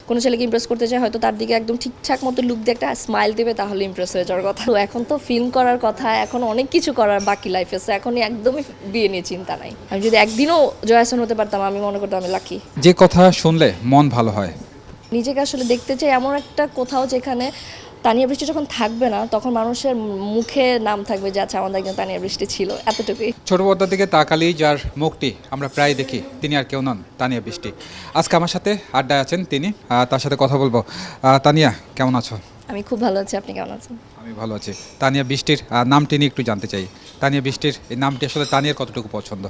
কোনো ছেলেকে ইমপ্রেস করতে চায় হয়তো তার দিকে একদম ঠিকঠাক মতো লুক দিয়ে একটা স্মাইল দেবে তাহলে ইমপ্রেস হয়ে যাওয়ার কথা। তো এখন তো ফিল্ম করার কথা, এখন অনেক কিছু করার বাকি লাইফে আছে, এখনই একদমই বিয়ে নিয়ে চিন্তা নাই। আমি যদি একদিনও জয় হাসান হতে পারতাম আমি মনে করতাম আমি লাকি। যে কথা শুনলে মন ভালো হয়। নিজেকে আসলে দেখতে চাই এমন একটা কোথাও যেখানে তানিয়া বৃষ্টি যখন থাকবে না তখন মানুষের মুখে নাম থাকবে যে আচ্ছা আমাদের একজন তানিয়া বৃষ্টি ছিল, এতটুকুই। ছোট পর্দার দিকে তাকালেই যার মুখটি আমরা প্রায় দেখি, তিনি আর কেউ নন, তানিয়া বৃষ্টি। আজকে আমার সাথে আড্ডায় আছেন তিনি, তার সাথে কথা বলবো। তানিয়া, কেমন আছো? আমি খুব ভালো আছি, আপনি কেমন আছেন? আমি ভালো আছি। তানিয়া বৃষ্টির নামটি নিয়ে একটু জানতে চাই। তানিয়া বৃষ্টির এই নামটি আসলে তানিয়ার কতটুকু পছন্দ?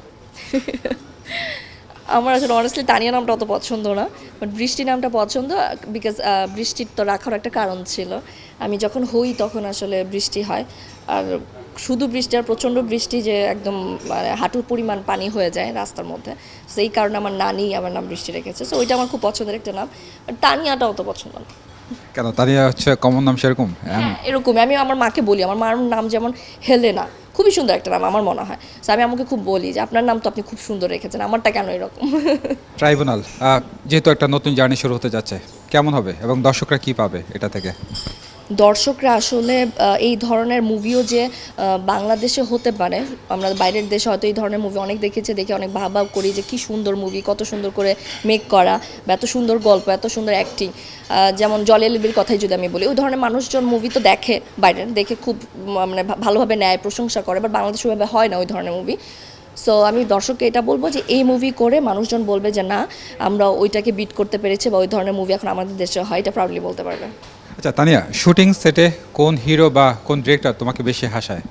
আমার আসলে অনেস্টলি তানিয়া নামটা অত পছন্দ না, বাট বৃষ্টি নামটা পছন্দ। বিকজ বৃষ্টির তো রাখার একটা কারণ ছিল। আমি যখন হই তখন আসলে বৃষ্টি হয়, আর শুধু বৃষ্টি আর প্রচণ্ড বৃষ্টি যে একদম মানে হাঁটুর পরিমাণ পানি হয়ে যায় রাস্তার মধ্যে, সেই কারণে আমার নানি আমার নাম বৃষ্টি রেখেছে। সো ওইটা আমার খুব পছন্দের একটা নাম, বাট তানিয়াটা অত পছন্দ না। কেন, তানিয়া হচ্ছে কমন নাম সেরকম? হ্যাঁ এরকমই, আমি আমার মাকে বলি, আমার মার নাম যেমন হেলেনা, খুবই সুন্দর একটা নাম আমার মনে হয়। সো আমি আমাকে খুব বলি যে আপনার নাম তো আপনি খুব সুন্দর রেখেছেন, আমারটা কেন এরকম। ট্রাইব্যুনাল যেহেতু একটা নতুন জার্নি শুরু হতে যাচ্ছে, কেমন হবে এবং দর্শকরা কি পাবে এটা থেকে? দর্শকরা আসলে এই ধরনের মুভিও যে বাংলাদেশে হতে পারে, আমরা বাইরের দেশে হয়তো এই ধরনের মুভি অনেক দেখেছি, দেখে অনেক ভাব করি যে কী সুন্দর মুভি, কত সুন্দর করে মেক করা, বা এত সুন্দর গল্প, এত সুন্দর অ্যাক্টিং। যেমন জলিয়ালিবির কথাই যদি আমি বলি, ওই ধরনের মানুষজন মুভি তো দেখে, বাইরের দেখে খুব মানে ভালোভাবে নেয়, প্রশংসা করে, বাট বাংলাদেশে ওইভাবে হয় না ওই ধরনের মুভি। সো আমি দর্শককে এটা বলবো যে এই মুভি করে মানুষজন বলবে যে না, আমরা ওইটাকে বিট করতে পেরেছি, বা ওই ধরনের মুভি এখন আমাদের দেশে হয়, এটা প্রাউডলি বলতে পারবে। আচ্ছা তানিয়া, শুটিং সেটে কোন হিরো বা কোন ডিরেক্টর তোমাকে বেশি হাসায়?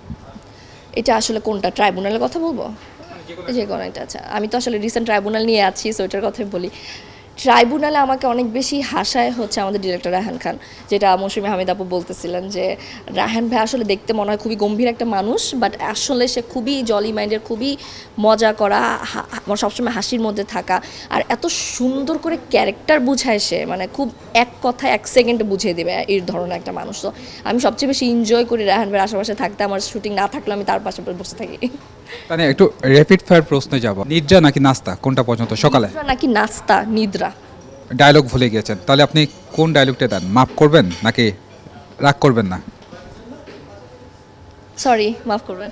এটা আসলে কোনটা, ট্রাইব্যুনালের কথা বলবো? যে কোনো একটা। আচ্ছা, আমি তো আসলে রিসেন্ট ট্রাইব্যুনাল নিয়ে আছি, সো এটার কথাই বলি। ট্রাইব্যুনালে আমাকে অনেক বেশি হাসায় হচ্ছে আমাদের ডিরেক্টর রায়হান খান, যেটা মৌসুমী হামিদ আপু বলতেছিলেন যে রায়হান ভাই আসলে দেখতে মনে হয় খুবই গম্ভীর একটা মানুষ, বাট আসলে সে খুবই জলি মাইন্ডের, খুবই মজা করা, সবসময় হাসির মধ্যে থাকা, আর এত সুন্দর করে ক্যারেক্টার বুঝায় সে, মানে খুব এক কথায় 1 সেকেন্ডে বুঝিয়ে দেবে এই ধরনের একটা মানুষ। তো আমি সবচেয়ে বেশি এনজয় করি রায়হান ভাইয়ের আশেপাশে থাকতে, আমার শুটিং না থাকলে আমি তার পাশে বসে থাকি। তানিয়া, একটু র্যাপিড ফায়ার প্রশ্নে যাব। নিদ্রা নাকি নাস্তা, কোনটা পছন্দ সকালে? নিদ্রা নাকি নাস্তা? নিদ্রা। ডায়লগ ভুলে গিয়েছেন, তাহলে আপনি কোন ডায়লগটা দেন? মাফ করবেন নাকি রাগ করবেন না? সরি, মাফ করবেন।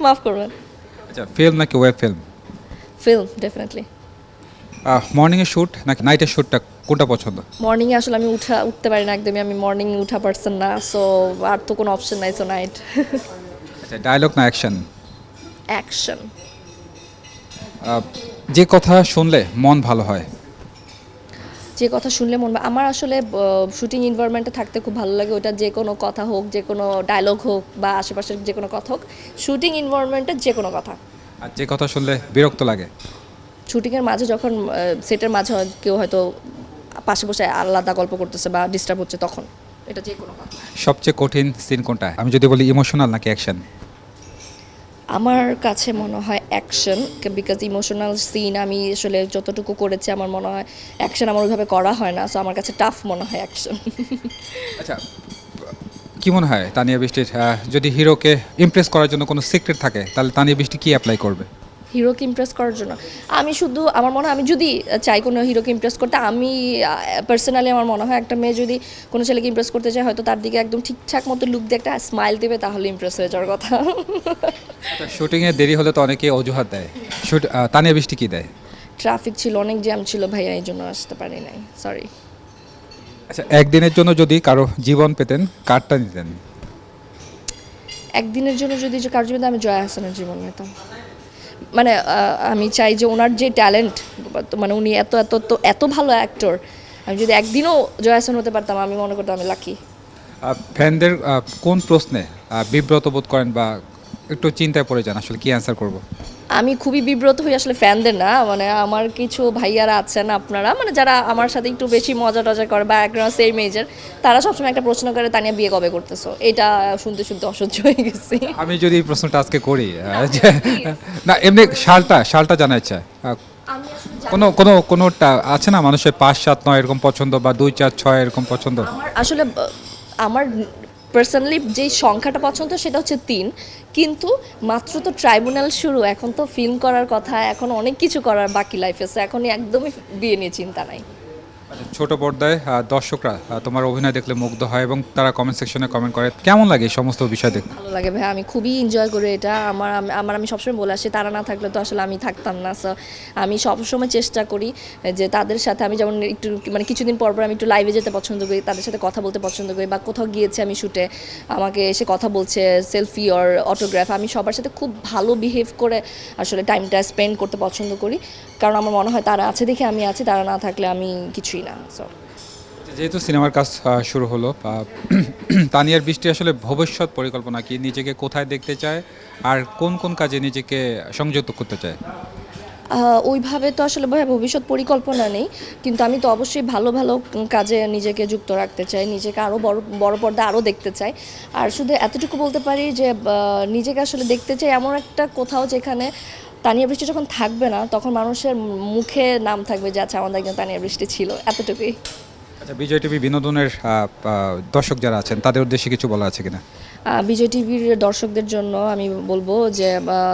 মাফ করবেন। আচ্ছা, ফিল্ম নাকি ওয়েব ফিল্ম? Film definitely. মর্নিংয়ে শ্যুট নাকি নাইটের শ্যুটটা, কোনটা পছন্দ? মর্নিংয়ে আসলে আমি উঠতে পারি না একদমই, আমি মর্নিং উঠা পারসন না, সো আর তো কোনো অপশন নাই, সো নাইট। আচ্ছা, ডায়লগ না অ্যাকশন? অ্যাকশন। যে কথা শুনলে মন ভালো হয়। যে কথা শুনলে আমার আসলে শুটিং এনভায়রনমেন্টে থাকতে খুব ভালো লাগে, ওটা যে কোনো কথা হোক, যে কোনো ডায়লগ হোক, বা আশেপাশের যে কোনো কথা হোক, শুটিং এনভায়রনমেন্টের যে কোনো কথা। আর যে কথা শুনলে বিরক্ত লাগে? শুটিংয়ের মাঝে যখন সেটের মাঝে কেউ হয়তো পাশে বসে আলাদা গল্প করতেছে বা ডিস্টার্ব হচ্ছে, তখন এটা যে কোনো কথা। সবচেয়ে কঠিন সিন কোনটা, আমি যদি বলি ইমোশনাল নাকি অ্যাকশন? আমার কাছে মনে হয় অ্যাকশন, বিকজ ইমোশনাল সিন আমি আসলে যতটুকু করেছি আমার মনে হয় অ্যাকশন আমার ওইভাবে করা হয় না, সো আমার কাছে টাফ মনে হয় অ্যাকশন। আচ্ছা, কি মনে হয় তানিয়া বৃষ্টির যদি হিরোকে ইমপ্রেস করার জন্য কোনো সিক্রেট থাকে, তাহলে তানিয়া বৃষ্টি কি অ্যাপ্লাই করবে? হিরোকে ইমপ্রেস করার জন্য আমি শুধু, আমার মনে হয় আমি যদি চাই কোনো হিরোকে ইমপ্রেস করতে, আমি পার্সোনালি আমার মনে হয় একটা মেয়ে যদি কোনো ছেলেকে ইমপ্রেস করতে চায় হয়তো তার দিকে একদম ঠিকঠাক মতো লুক দিয়ে একটা স্মাইল দেবে তাহলে ইমপ্রেস হয়ে যাওয়ার কথা। শুটিংয়ে দেরি হলে তো অনেকে অজুহাত দেয়, তানিয়া বৃষ্টি কি দেয়? ট্রাফিক ছিল, অনেক জ্যাম ছিল ভাইয়া, এই জন্য আসতে পারি নাই, সরি। আচ্ছা, একদিনের জন্য যদি কারো জীবন পেতেন, কারটা নিতেন? একদিনের জন্য যদি কারোর জীবনে, আমি জয়া হাসানের জীবন নিতাম। মানে আমি চাই যে ওনার যে ট্যালেন্ট, মানে উনি এত এত তো এত ভালো অ্যাক্টর, আমি যদি একদিনও জয়া হাসান হতে পারতাম আমি মনে করতাম আমি লাকি। ফ্যানদের কোন প্রশ্নে বিব্রত বোধ করেন বা একটু চিন্তায় পড়ে যান, আসলে কি অ্যান্সার করব? আমি খুবই বিব্রত হই আসলে ফ্যানদের না, মানে আমার কিছু ভাইয়ারা আছেন আপনারা, মানে যারা আমার সাথে একটু বেশি মজা টজা করে বা একজন সেম এজের, তারা সবসময় একটা প্রশ্ন করে তানিয়া বিয়ে কবে করতেছো, এটা শুনতে শুনতে অসহ্য হয়ে গেছি। আমি যদি এই প্রশ্নটা আজকে করি, না এমনি শালটা জানা ইচ্ছা। কোনো কোনো কোনোটা আছে না মানুষের 5, 7, 9 এরকম পছন্দ, বা 2, 4, 6 এরকম পছন্দ? আমার আসলে আমার পার্সোনালি যে সংখ্যাটা পছন্দ সেটা হচ্ছে 3, কিন্তু মাত্র তো ট্রাইব্যুনাল শুরু, এখন তো ফিল্ম করার কথা, এখন অনেক কিছু করার বাকি লাইফ আছে, এখনই একদমই বিয়ে নিয়ে চিন্তা নাই। ছোট পর্দায় দর্শকরা তোমার অভিনয় দেখলে মুগ্ধ হয় এবং তারা কমেন্ট সেকশনে কমেন্ট করে, কেমন লাগে এই সমস্ত বিষয় দেখতে? ভালো লাগে ভাই, আমি খুবই এনজয় করি এটা। আমি সবসময় বলে আসি তারা না থাকলে তো আসলে আমি থাকতাম না। সো আমি সবসময় চেষ্টা করি যে তাদের সাথে আমি যেমন একটু মানে কিছুদিন পর পর আমি একটু লাইভে যেতে পছন্দ করি, তাদের সাথে কথা বলতে পছন্দ করি, বা কোথাও গিয়েছে আমি শুটে আমাকে এসে কথা বলছে, সেলফি অর অটোগ্রাফ, আমি সবার সাথে খুব ভালো বিহেভ করে আসলে টাইমটা স্পেন্ড করতে পছন্দ করি। কারণ আমার মনে হয় তারা আছে দেখে আমি আছি, তারা না থাকলে আমি কিছুই না। সো যেহেতু সিনেমার কাজ শুরু হলো, তানিয়ার বৃষ্টি আসলে ভবিষ্যৎ পরিকল্পনা কি, নিজেকে কোথায় দেখতে চায় আর কোন কোন কাজে নিজেকে সংযুক্ত করতে চায়? ওইভাবে তো আসলে ভাই ভবিষ্যৎ পরিকল্পনা নেই, কিন্তু আমি তো অবশ্যই ভালো ভালো কাজে নিজেকে যুক্ত রাখতে চাই, নিজেকে আরও বড় বড় পর্দা আরও দেখতে চাই। আর শুধু এতটুকু বলতে পারি যে নিজেকে আসলে দেখতে চাই এমন একটা কোথাও যেখানে তানিয়া বৃষ্টি যখন থাকবে না তখন মানুষের মুখে নাম থাকবে যে আচ্ছা আমাদের একজন তানিয়া বৃষ্টি ছিল, এতটুকুই। আচ্ছা, বিজয় টিভি বিনোদনের দর্শক যারা আছেন তাদের উদ্দেশ্যে কিছু বলা আছে কিনা? বিজয় টিভির দর্শকদের জন্য আমি বলবো যে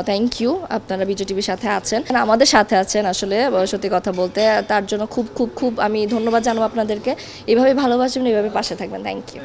থ্যাংক ইউ, আপনারা বিজয় টিভির সাথে আছেন, আমাদের সাথে আছেন। আসলে সত্যি কথা বলতে তার জন্য খুব খুব খুব আমি ধন্যবাদ জানাবো আপনাদেরকে। এভাবে ভালোবাসবেন, এভাবে পাশে থাকবেন। Thank you.